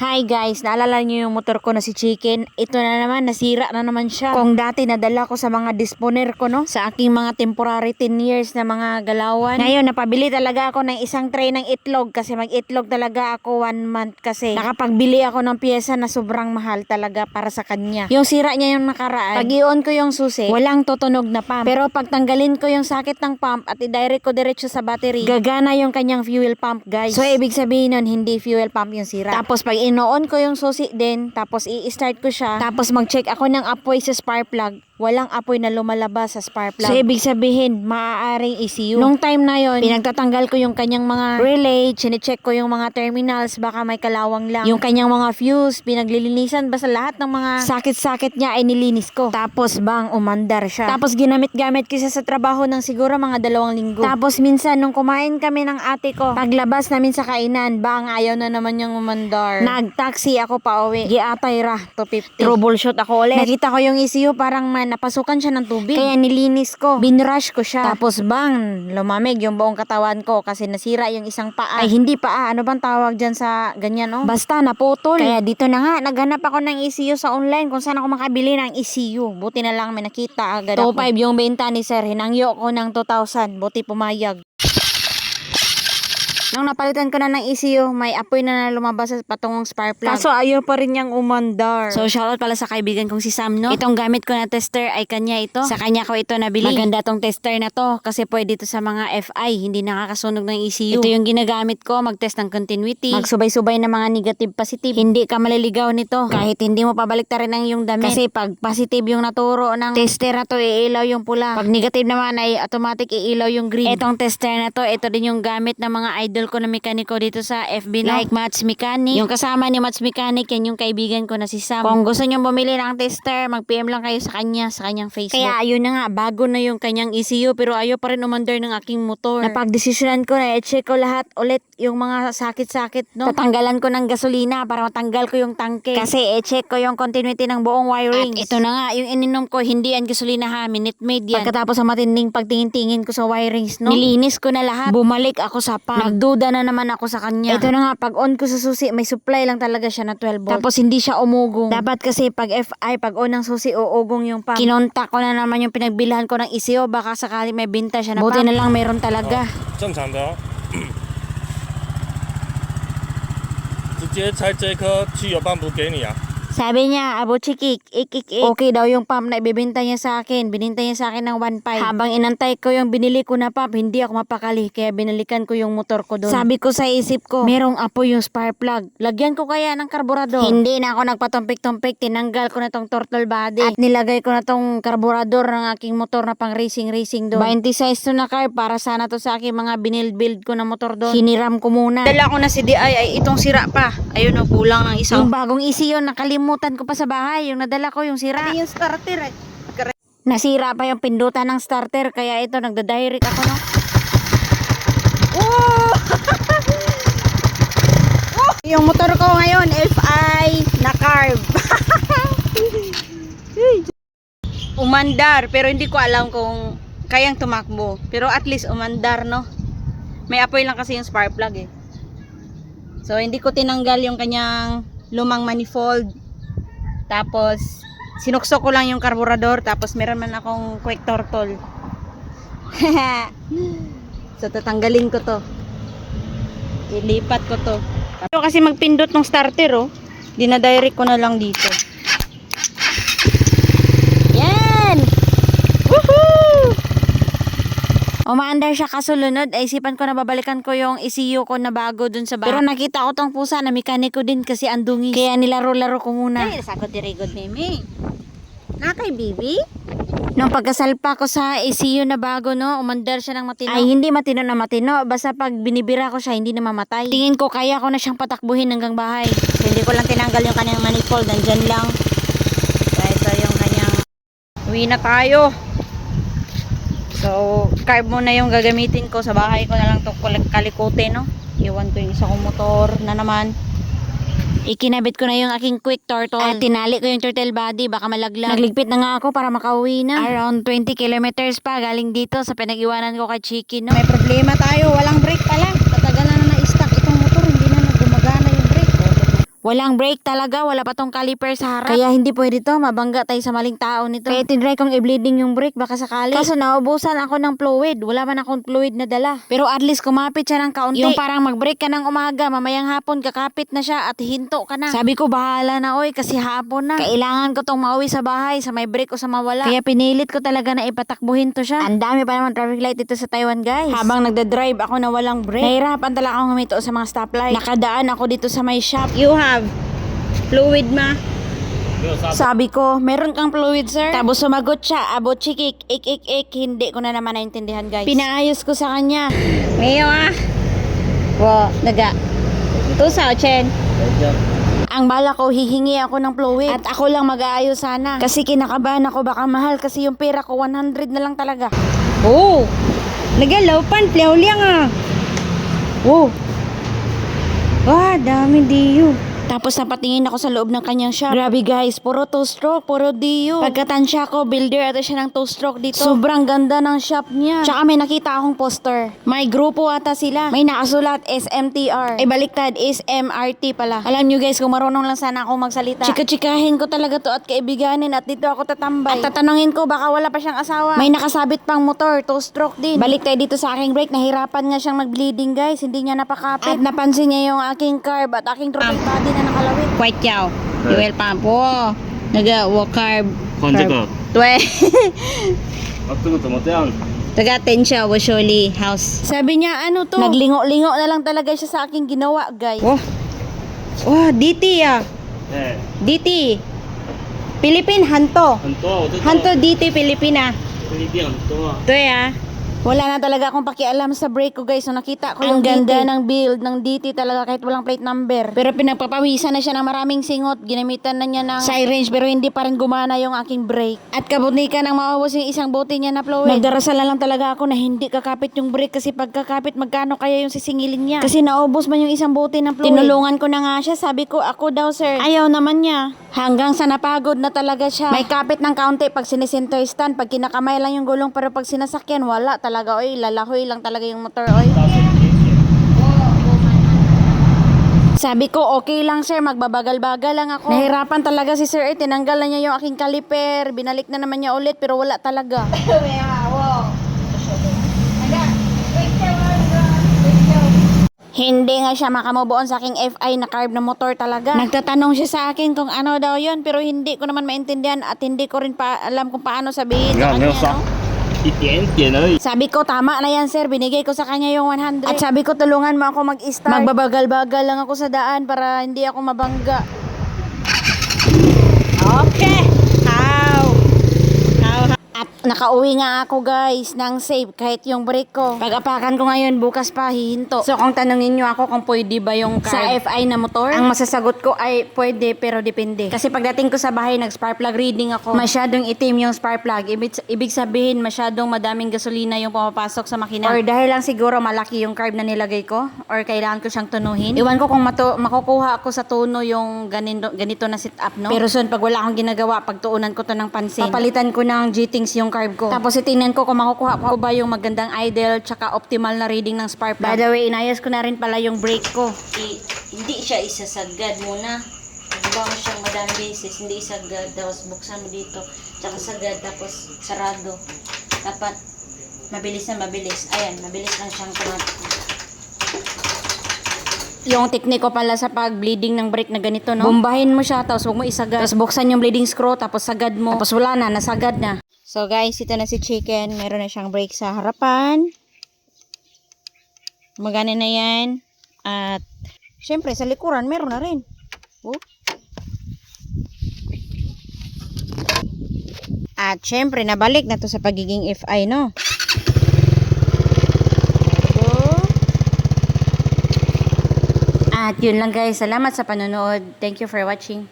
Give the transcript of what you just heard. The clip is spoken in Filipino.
Hi guys, naalala niyo yung motor ko na si Chicken? Ito na naman, nasira na naman siya. Kung dati nadala ko sa mga disponer ko, no? Sa aking mga temporary 10 years na mga galawan. Ngayon, napabili talaga ako ng isang tray ng itlog kasi mag-itlog talaga ako 1 month kasi. Nakapagbili ako ng pyesa na sobrang mahal talaga para sa kanya. Yung sira niya yung nakaraan, pag i-on ko yung susi, walang tutunog na pump. Pero pag tanggalin ko yung sakit ng pump at i-direct ko diretso sa battery, gagana yung kanyang fuel pump, guys. So, ibig sabihin nun, hindi fuel pump yung sira. Tapos pag inoon ko yung susi din, tapos i-start ko siya, tapos mag-check ako ng apoy sa spark plug, walang apoy na lumalabas sa spark plug. So, ibig sabihin, maaaring ECU. Nung time na yon, pinagtatanggal ko yung kanyang mga relay, chinecheck ko yung mga terminals, baka may kalawang lang. Yung kanyang mga fuse, pinaglilinisan, basta lahat ng mga sakit-sakit niya ay nilinis ko. Tapos bang, umandar siya. Tapos ginamit-gamit ko siya sa trabaho ng siguro mga 2 linggo. Tapos minsan, nung kumain kami ng ate ko, paglabas namin sa kainan, bang ayaw na naman yung umandar. Nag-taxi ako pa uwi. Giatay ra, 250. Troubleshoot ako ulit. Nakita ko yung ECU, parang napasukan siya ng tubig. Kaya nilinis ko. Binrush ko siya. Tapos bang, lumamig yung buong katawan ko kasi nasira yung isang paa. Ay, hindi paa. Ano bang tawag dyan sa ganyan, no? Basta naputol. Kaya dito na nga, naghanap ako ng ECU sa online kung saan ako makabili ng ECU. Buti na lang may nakita agad ako. 2.5 yung benta ni sir. Hinangyo ko ng 2,000. Buti pumayag. Nung napalitan ko na ng ECU, may apoy na lumabas sa patungong spark plug. Kaso ayaw pa rin niyang umandar. So shoutout pala sa kaibigan kong si Sam, no? Itong gamit ko na tester ay kanya ito. Sa kanya ko ito nabili. Maganda tong tester na to kasi pwede ito sa mga FI, hindi nakakasunog ng ECU. Ito yung ginagamit ko, mag-test ng continuity, magsubay-subay ng mga negative positive. Hindi ka maliligaw nito kahit hindi mo pabaliktarin ang yung damit. Kasi pag positive yung naturo ng tester na to, iilaw yung pula. Pag negative naman ay automatic iilaw yung green. Itong tester na to, ito din yung gamit ng mga idol ko na mekaniko dito sa FB, no? Like Mats Mechanic. Yung kasama ni Mats Mechanic, yan yung kaibigan ko na si Sam. Kung gusto nyo bumili ng tester, mag-PM lang kayo sa kanya, sa kanyang Facebook. Kaya ayun na nga, bago na yung kanyang ECU pero ayaw pa rin umandar ng aking motor. Napag-desisyonan ko na i-check ko lahat ulit yung mga sakit-sakit, no? Tatanggalan ko ng gasolina para matanggal ko yung tangke. Kasi i-check ko yung continuity ng buong wiring. At ito na nga, yung ininom ko, hindi yan gasolina ha, Minute Maid yan. Pagkatapos sa matinding pagtingin-tingin ko sa wirings, no? Nilinis ko na lahat. Bumalik ako sa pump. Nagduda na naman ako sa kanya. Ito na nga, pag on ko sa susi, may supply lang talaga siya na 12 volt. Tapos hindi siya umugong. Dapat kasi pag FI, pag on ng susi, uugong yung pump. Kinontak ko na naman yung pinagbilhan ko ng ECU, baka sakali may binta siya na pump. Buti na lang meron talaga. 正常的哦，直接拆这颗汽油泵不给你啊。 Sabi niya, Abo Chikik, ik. Okay daw yung pump na ibibenta niya sa akin. Bininta niya sa akin ng 1.5. Habang inantay ko yung binili ko na pump, hindi ako mapakali. Kaya binalikan ko yung motor ko doon. Sabi ko sa isip ko, merong apoy yung spark plug. Lagyan ko kaya ng karburador. Hindi na ako nagpatumpik-tumpik. Tinanggal ko na tong turtle body. At nilagay ko na tong karburador ng aking motor na pang racing doon. 20 size to na car para sana to sa aking mga build ko na motor doon. Hiniram ko muna. Dala ko na si DI ay itong sira pa. Ayun o, kulang ng isa. Yung bagong ECU, nakalimutan ko pa sa bahay. Yung nadala ko, yung sira. Yung starter eh. Nasira pa yung pindutan ng starter. Kaya ito, nagda-direct ako, no? Oh! Yung motor ko ngayon, FI na carb. Umandar, pero hindi ko alam kung kayang tumakbo. Pero at least umandar, no? May apoy lang kasi yung spark plug eh. So, hindi ko tinanggal yung kanyang lumang manifold. Tapos, sinuksok ko lang yung karburador. Tapos, meron man akong quick turtle. So, tatanggalin ko to. Ilipat ko to. Pero kasi magpindot ng starter, oh. Dinadirect ko na lang dito. Yan! Woohoo! Umaandar siya kasulunod, ay isipan ko na babalikan ko yung ECU ko na bago dun sa bahay. Pero nakita ko tong pusa na mekaniko din kasi andungis. Kaya nilaro-laro ko muna. Ay, sakot dirigod, meme. Nakay, bibi? Nung pagkasalpa ko sa ECU na bago, no, umandar siya ng matino. Ay, hindi matino na matino. Basta pag binibira ko siya, hindi na mamatay. Tingin ko kaya ko na siyang patakbuhin hanggang bahay. So, hindi ko lang tinanggal yung kanyang manifold. Nandyan lang. Kaya ito yung kanyang... Uwi na tayo. So, carb muna yung gagamitin ko. Sa bahay ko na lang ito kalikote, no? Iwan ko yung isa kong motor na naman. Ikinabit ko na yung aking quick turtle. At tinali ko yung turtle body, baka malaglag. Nagligpit na nga ako para makauwi na. Around 20 kilometers pa galing dito sa pinag-iwanan ko kay Chicken, no? May problema tayo. Walang brake pala. Patagalan na na-stuck itong motor. Hindi na gumagana yung brake. Walang brake talaga, wala pa tong caliper sa harap. Kaya hindi pwede to, mabangga tayo sa maling tao nito. Kaya tinry kong i-bleeding yung brake baka sakali. Kaso naubusan ako ng fluid, wala man akong fluid na dala. Pero at least kumapit siya ng kaunti. Yung parang mag-brake ka ng umaga, mamayang hapon kakapit na siya at hinto ka na. Sabi ko bahala na oy kasi hapon na. Kailangan ko tong mauwi sa bahay, sa may brake o sa mawala. Kaya pinilit ko talaga na ipatakbuhin to siya. Ang dami pa naman traffic light dito sa Taiwan guys. Habang nagda-drive ako na walang brake, nahirapan talaga akong humito sa mga stoplight. Nakadaan ako dito sa may shop. You have fluid ma? 没有刹车。 Sabi ko, meron kang fluid sir? Tapos sumagot siya, abo chikik, ik. Hindi ko na naman naintindihan guys. Pinaayos ko sa kanya. Mayo ah. Wo, naga. 多少钱? 等一下。 Ang bala ko, hihingi ako ng fluid. At ako lang mag-aayos sana. Kasi kinakabahan ako, baka mahal kasi yung pera ko 100 na lang talaga. Oh. Nagalapan, liang ah. Oh. Wah, dami diyo. Tapos napatingin ako sa loob ng kanyang shop. Grabe guys, puro 2-stroke, puro Dio. Pagkatansya ko, builder ata siya ng 2-stroke dito. Sobrang ganda ng shop niya. Tsaka may nakita akong poster. May grupo ata sila. May nakasulat SMTR. Ay baliktad, SMRT pala. Alam nyo guys, kung marunong lang sana ako magsalita. Chika-chikahin ko talaga to at kaibiganin at dito ako tatambay. At tatanungin ko baka wala pa siyang asawa. May nakasabit pang motor, 2-stroke din. Baliktad dito sa aking brake, nahirapan nga siyang mag-bleeding guys. Hindi niya napakapit. At napansin niya yung aking carb at aking throttle body na nakalawit. Quite chow. Fuel pump. Wow. Naga, wo carb. 换这个。对。啊，这个怎么这样？ Taga Tensha, Washoli House. Sabi niya, ano to? Naglingo-lingo na lang talaga siya sa aking ginawa, guys. Wow. Wow, DT ah. 哎， DT. Philippine Hanto. 很多，我这 Hanto DT Filipina. 菲律宾很多啊。 对ah. Wala na talaga akong pakialam sa brake ko, guys. So, nakita ko yung Ang ganda DT. ng build ng DT talaga kahit walang plate number. Pero pinagpapawisan na siya ng maraming singot. Ginamitan na niya ng side range pero hindi pa rin gumana yung aking brake. At kabunikan ang maubos yung isang bote niya na fluid. Nagdarasal na lang talaga ako na hindi kakapit yung brake kasi pagkakapit magkano kaya yung sisingilin niya. Kasi naubos man yung isang bote ng fluid. Tinulungan ko na nga siya. Sabi ko, ako daw sir. Ayaw naman niya. Hanggang sa napagod na talaga siya. May kapit ng kaunti pag sinisenter stand. Pag kinakamay lang yung gulong pero pag sinasakyan, wala talaga. Oy, lalahoy lang talaga yung motor. Oy. Sabi ko, okay lang sir, magbabagal-bagal lang ako. Nahirapan talaga si sir, tinanggal na niya yung aking caliper. Binalik na naman niya ulit pero wala talaga. Hindi nga siya makamubuon sa aking FI na carb na motor talaga. Nagtatanong siya sa akin kung ano daw yun pero hindi ko naman maintindihan at hindi ko rin pa alam kung paano sabihin sa 没有 kanya. 刹 No? 一点点而已。 Sabi ko, tama na yan sir, binigay ko sa kanya yung 100. At sabi ko, tulungan mo ako mag-start. Magbabagal-bagal lang ako sa daan para hindi ako mabangga. Okay. How? At nakauwi nga ako guys ng safe kahit yung brake ko. Pag-apakan ko ngayon bukas pa hihinto. So kung tanungin nyo ako kung pwede ba yung carb sa FI na motor, ang masasagot ko ay pwede pero depende. Kasi pagdating ko sa bahay nag-spark plug reading ako. Masyadong itim yung spark plug. Ibig sabihin masyadong madaming gasolina yung pumapasok sa makina. Or dahil lang siguro malaki yung carb na nilagay ko or kailangan ko siyang tunuhin. Iwan ko kung makukuha ako sa tuno yung ganito na sit up no. Pero soon pag wala akong ginagawa pagtuunan ko to ng pansin. Papalitan ko ng G-Tings yung carb ko. Tapos itingnan ko kung makukuha ko ba yung magandang idle tsaka optimal na reading ng spark plug. By the way, inayos ko na rin pala yung brake ko. Hindi siya isasagad muna. Diba mo siyang madaming beses, hindi isagad. Tapos buksan mo dito, tsaka sagad, tapos sarado. Dapat mabilis na mabilis. Ayan, mabilis lang siyang tumatakbo. Yung tekniko pala sa pag-bleeding ng brake na ganito, no? Bombahin mo siya, tapos huwag mo isagad. Tapos buksan yung bleeding screw, tapos sagad mo. Tapos wala na, nasagad na. So guys, ito na si Chicken. Meron na siyang brake sa harapan. Magana na yan. At, syempre, sa likuran, meron na rin. Oh. At, syempre, nabalik na to sa pagiging FI, no? At yun lang guys, salamat sa panonood. Thank you for watching.